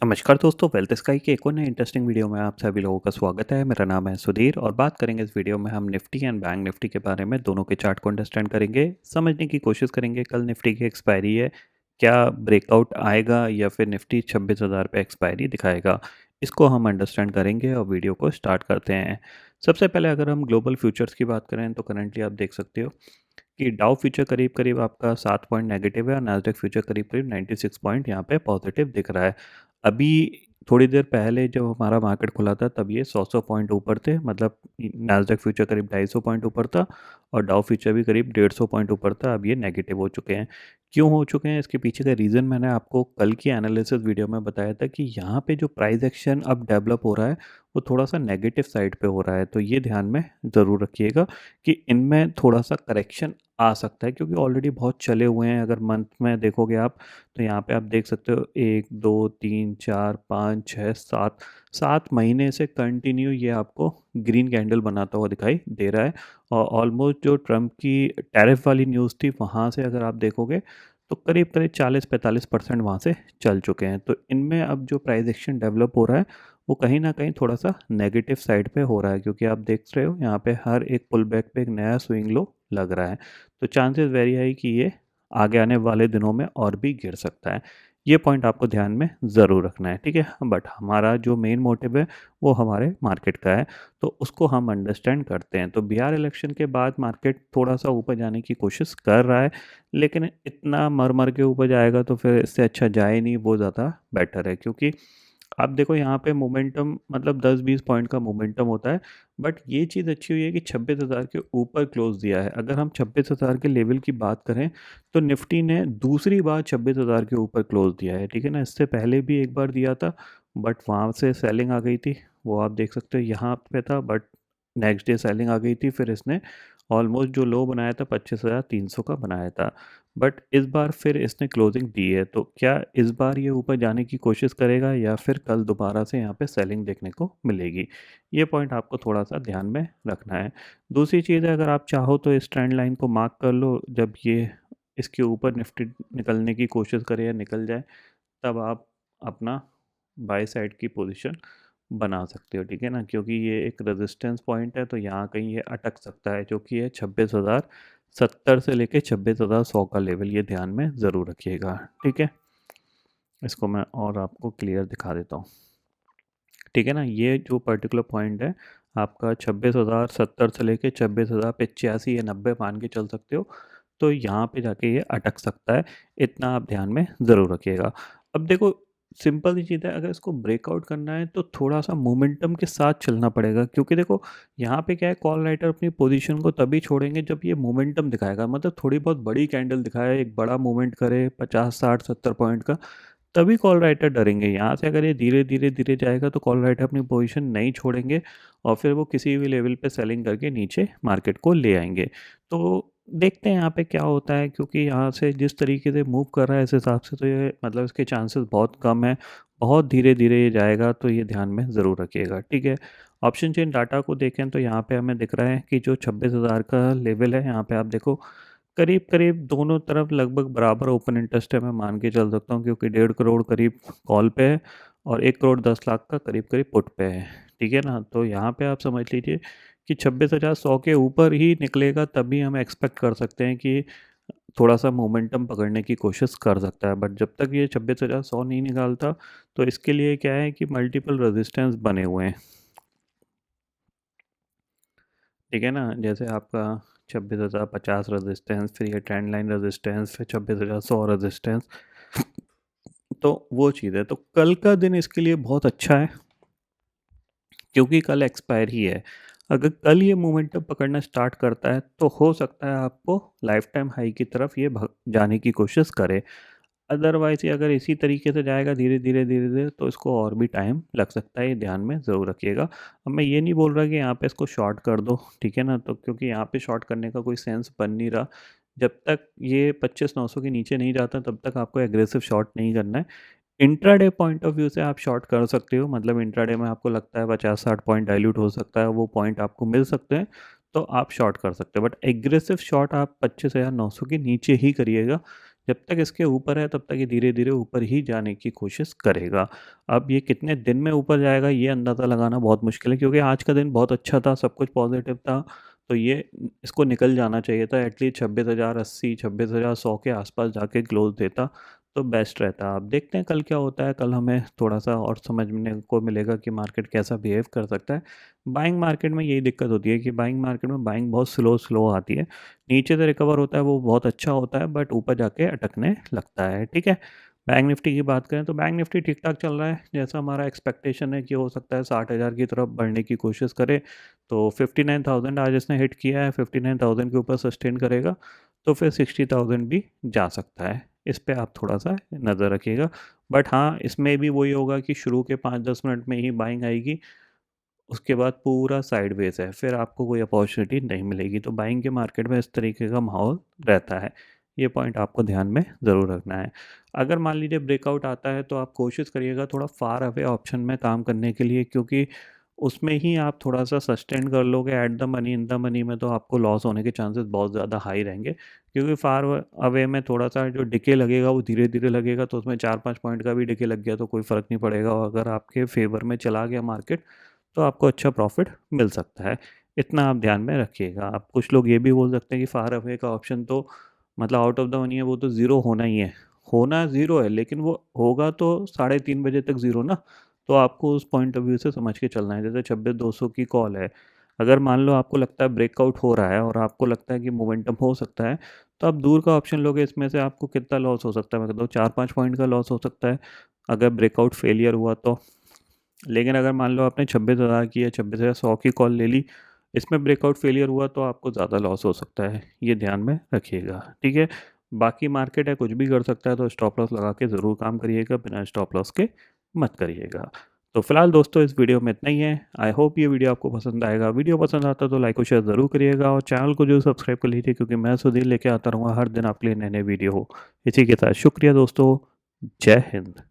नमस्कार दोस्तों, wealth sky के एक और नए इंटरेस्टिंग वीडियो में आप सभी लोगों का स्वागत है। मेरा नाम है सुधीर और बात करेंगे इस वीडियो में हम निफ्टी एंड बैंक निफ्टी के बारे में। दोनों के चार्ट को अंडरस्टैंड करेंगे, समझने की कोशिश करेंगे। कल निफ्टी की एक्सपायरी है, क्या ब्रेकआउट आएगा या फिर निफ्टी 26,000 पे एक्सपायरी दिखाएगा, इसको हम अंडरस्टैंड करेंगे और वीडियो को स्टार्ट करते हैं। सबसे पहले अगर हम ग्लोबल फ्यूचर्स की बात करें तो करंटली आप देख सकते हो कि डाउ फ्यूचर करीब करीब आपका 7 पॉइंट नेगेटिव है और नैस्डैक फ्यूचर करीब करीब 96 पॉइंट यहाँ पे पॉजिटिव दिख रहा है। अभी थोड़ी देर पहले जब हमारा मार्केट खुला था तब ये 100 पॉइंट ऊपर थे, मतलब नैस्डैक फ्यूचर करीब 250 पॉइंट ऊपर था और डाउ फ्यूचर भी करीब 150 पॉइंट ऊपर था। अब ये नेगेटिव हो चुके हैं। क्यों हो चुके हैं, इसके पीछे का रीज़न मैंने आपको कल की एनालिसिस वीडियो में बताया था कि यहाँ पे जो प्राइस एक्शन अब डेवलप हो रहा है वो थोड़ा सा नेगेटिव साइड पे हो रहा है। तो ये ध्यान में ज़रूर रखिएगा कि इनमें थोड़ा सा करेक्शन आ सकता है, क्योंकि ऑलरेडी बहुत चले हुए हैं। अगर मंथ में देखोगे आप तो यहाँ पे आप देख सकते हो 1 2 3 4 5 6 7 7 महीने से कंटिन्यू ये आपको ग्रीन कैंडल बनाता हुआ दिखाई दे रहा है। और ऑलमोस्ट जो ट्रम्प की टैरिफ वाली न्यूज़ थी वहाँ से अगर आप देखोगे तो करीब करीब 40-45% वहाँ से चल चुके हैं। तो इनमें अब जो प्राइस एक्शन डेवलप हो रहा है वो कहीं ना कहीं थोड़ा सा नेगेटिव साइड पे हो रहा है, क्योंकि आप देख रहे हो यहाँ पे हर एक पुल बैक पे एक नया स्विंग लो लग रहा है। तो चांसेस वेरी हाई कि ये आगे आने वाले दिनों में और भी गिर सकता है। ये पॉइंट आपको ध्यान में ज़रूर रखना है, ठीक है। बट हमारा जो मेन मोटिव है वो हमारे मार्केट का है, तो उसको हम अंडरस्टैंड करते हैं। तो बिहार इलेक्शन के बाद मार्केट थोड़ा सा ऊपर जाने की कोशिश कर रहा है, लेकिन इतना मर मर के ऊपर जाएगा तो फिर इससे अच्छा जाए नहीं, वो ज़्यादा बेटर है। क्योंकि आप देखो यहाँ पे मोमेंटम मतलब 10-20 पॉइंट का मोमेंटम होता है। बट ये चीज़ अच्छी हुई है कि 26,000 के ऊपर क्लोज दिया है। अगर हम 26,000 के लेवल की बात करें तो निफ्टी ने दूसरी बार 26,000 के ऊपर क्लोज दिया है, ठीक है ना। इससे पहले भी एक बार दिया था बट वहाँ से सेलिंग आ गई थी, वो आप देख सकते हो यहाँ पे था। बट नेक्स्ट डे सेलिंग आ गई थी, फिर इसने ऑलमोस्ट जो लो बनाया था 25,300 का बनाया था। बट इस बार फिर इसने क्लोजिंग दी है, तो क्या इस बार ये ऊपर जाने की कोशिश करेगा या फिर कल दोबारा से यहाँ पे सेलिंग देखने को मिलेगी। ये पॉइंट आपको थोड़ा सा ध्यान में रखना है। दूसरी चीज़ है, अगर आप चाहो तो इस ट्रेंड लाइन को मार्क कर लो। जब ये इसके ऊपर निफ्टी निकलने की कोशिश करे या निकल जाए तब आप अपना बाय साइड की पोजीशन बना सकते हो, ठीक है ना। क्योंकि ये एक रेजिस्टेंस पॉइंट है, तो यहाँ कहीं ये अटक सकता है, जो कि है 26,070 से लेके 26,100 का लेवल। ये ध्यान में ज़रूर रखिएगा, ठीक है। इसको मैं और आपको क्लियर दिखा देता हूँ, ठीक है ना। ये जो पर्टिकुलर पॉइंट है आपका 26,070 से लेके 26,085 या 90 मान के चल सकते हो। तो यहाँ पे जाके ये अटक सकता है, इतना आप ध्यान में ज़रूर रखिएगा। अब देखो, सिंपल सी चीज़ है, अगर इसको ब्रेकआउट करना है तो थोड़ा सा मोमेंटम के साथ चलना पड़ेगा। क्योंकि देखो यहाँ पे क्या है, कॉल राइटर अपनी पोजीशन को तभी छोड़ेंगे जब ये मोमेंटम दिखाएगा, मतलब थोड़ी बहुत बड़ी कैंडल दिखाए, एक बड़ा मूवमेंट करे 50 60 70 पॉइंट का, तभी कॉल राइटर डरेंगे। यहाँ से अगर ये धीरे धीरे धीरे जाएगा तो कॉल राइटर अपनी पोजीशन नहीं छोड़ेंगे और फिर वो किसी भी लेवल पे सेलिंग करके नीचे मार्केट को ले आएंगे। तो देखते हैं यहाँ पे क्या होता है, क्योंकि यहाँ से जिस तरीके से मूव कर रहा है इस हिसाब से तो ये मतलब इसके चांसेस बहुत कम है। बहुत धीरे धीरे ये जाएगा, तो ये ध्यान में ज़रूर रखिएगा, ठीक है। ऑप्शन चेन डाटा को देखें तो यहाँ पे हमें दिख रहा है कि जो 26,000 का लेवल है, यहाँ पे आप देखो करीब करीब दोनों तरफ लगभग बराबर ओपन इंटरेस्ट है, मैं मान के चल सकता हूँ। क्योंकि 1.5 करोड़ करीब कॉल पे है और 1 करोड़ 10 लाख का करीब करीब पुट पे है, ठीक है ना। तो यहाँ पे आप समझ लीजिए कि 26,100 के ऊपर ही निकलेगा, तभी हम एक्सपेक्ट कर सकते हैं कि थोड़ा सा मोमेंटम पकड़ने की कोशिश कर सकता है। बट जब तक ये 26,100 नहीं निकालता तो इसके लिए क्या है कि मल्टीपल रेजिस्टेंस बने हुए हैं, ठीक है ना। जैसे आपका 26,050 रेजिस्टेंस, फिर ये ट्रेंड लाइन रेजिस्टेंस, फिर 26,100 रेजिस्टेंस। तो वो चीज़ है। तो कल का दिन इसके लिए बहुत अच्छा है, क्योंकि कल एक्सपायर ही है। अगर कल ये मोमेंटम पकड़ना स्टार्ट करता है तो हो सकता है आपको लाइफ टाइम हाई की तरफ ये जाने की कोशिश करे। अदरवाइज़ ये अगर इसी तरीके से जाएगा धीरे धीरे धीरे धीरे तो इसको और भी टाइम लग सकता है, ये ध्यान में ज़रूर रखिएगा। अब मैं ये नहीं बोल रहा कि यहाँ पे इसको शॉर्ट कर दो, ठीक है ना। तो क्योंकि यहाँ पे शॉर्ट करने का कोई सेंस बन नहीं रहा। जब तक ये 25,900 के नीचे नहीं जाता तब तक आपको एग्रेसिव शॉर्ट नहीं करना है। इंट्राडे पॉइंट ऑफ व्यू से आप शॉर्ट कर सकते हो, मतलब इंट्राडे में आपको लगता है 50-60 पॉइंट डाइल्यूट हो सकता है, वो पॉइंट आपको मिल सकते हैं, तो आप शॉर्ट कर सकते हो। बट एग्रेसिव शॉर्ट आप 25,900 के नीचे ही करिएगा, जब तक इसके ऊपर है तब तक ये धीरे-धीरे ऊपर ही जाने की कोशिश करेगा। अब ये कितने दिन में ऊपर जाएगा ये अंदाज़ा लगाना बहुत मुश्किल है, क्योंकि आज का दिन बहुत अच्छा था, सब कुछ पॉज़िटिव था, तो ये इसको निकल जाना चाहिए था, एटलीस्ट 26,080, 26,100 के आस-पास जाके क्लोज़ देता तो बेस्ट रहता। अब देखते हैं कल क्या होता है, कल हमें थोड़ा-सा और समझने को मिलेगा कि मार्केट कैसा बिहेव कर सकता है। बाइंग मार्केट में यही दिक्कत होती है कि बाइंग मार्केट में बाइंग बहुत स्लो आती है। नीचे से रिकवर होता है वो बहुत अच्छा होता है, बट ऊपर जाके अटकने लगता है, ठीक है। बैंक निफ्टी की बात करें तो बैंक निफ्टी ठीक-ठाक चल रहा है, जैसा हमारा एक्सपेक्टेशन है कि हो सकता है 60,000 की तरफ बढ़ने की कोशिश करे, तो 59,000 आज इसने हिट किया है, 59,000 के ऊपर सस्टेन करेगा, तो फिर 60,000 भी जा सकता है। इस पे आप थोड़ा-सा नज़र रखिएगा। बट हाँ, इसमें भी वही होगा कि शुरू के 5-10 मिनट में ही बाइंग आएगी, उसके बाद पूरा साइडवेज़ है, फिर आपको कोई अपॉर्चुनिटी नहीं मिलेगी। तो बाइंग के मार्केट में इस तरीके का माहौल रहता है। ये पॉइंट आपको ध्यान में ज़रूर रखना है। अगर मान लीजिए ब्रेकआउट आता है तो आप कोशिश करिएगा थोड़ा फार अवे ऑप्शन में काम करने के लिए, क्योंकि उसमें ही आप थोड़ा-सा सस्टेन कर लोगे at the money, in the money में तो आपको लॉस होने के चांसेस बहुत ज़्यादा हाई रहेंगे। क्योंकि फार अवे में थोड़ा-सा जो डिके लगेगा वो धीरे-धीरे लगेगा, तो उसमें 4-5 पॉइंट का भी डिके लग गया तो कोई फ़र्क नहीं पड़ेगा, और अगर आपके फ़ेवर में चला गया मार्केट तो आपको अच्छा प्रॉफ़िट मिल सकता है। इतना आप ध्यान में रखिएगा। आप कुछ लोग ये भी बोल सकते हैं कि फार अवे का ऑप्शन तो मतलब आउट ऑफ द मनी है, वो तो ज़ीरो होना ही है। होना ज़ीरो है, लेकिन वो होगा तो 3:30 बजे तक ज़ीरो ना, तो आपको उस पॉइंट ऑफ व्यू से समझ के चलना है। जैसे 26,200 की कॉल है, अगर मान लो आपको लगता है ब्रेकआउट हो रहा है और आपको लगता है कि मोमेंटम हो सकता है, तो आप दूर का ऑप्शन लोगे। इसमें से आपको कितना लॉस हो सकता है? मैं कहता हूँ 4-5 पॉइंट का लॉस हो सकता है, अगर ब्रेकआउट फेलियर हुआ तो। लेकिन अगर मान लो आपने 26,000 की या 26,100 की कॉल ले ली, इसमें ब्रेकआउट फेलियर हुआ तो आपको ज़्यादा लॉस हो सकता है, ये ध्यान में रखिएगा, ठीक है। बाकी मार्केट है, कुछ भी कर सकता है, तो स्टॉप लॉस लगा के ज़रूर काम करिएगा, बिना स्टॉप लॉस के मत करिएगा। तो फिलहाल दोस्तों इस वीडियो में इतना ही है। आई होप ये वीडियो आपको पसंद आएगा। वीडियो पसंद आता है तो लाइक और शेयर ज़रूर करिएगा, और चैनल को जो सब्सक्राइब कर लीजिए, क्योंकि मैं सुधीर लेके आता रहूँगा हर दिन आपके लिए नए नए वीडियो हो। इसी के साथ शुक्रिया दोस्तों। जय हिंद।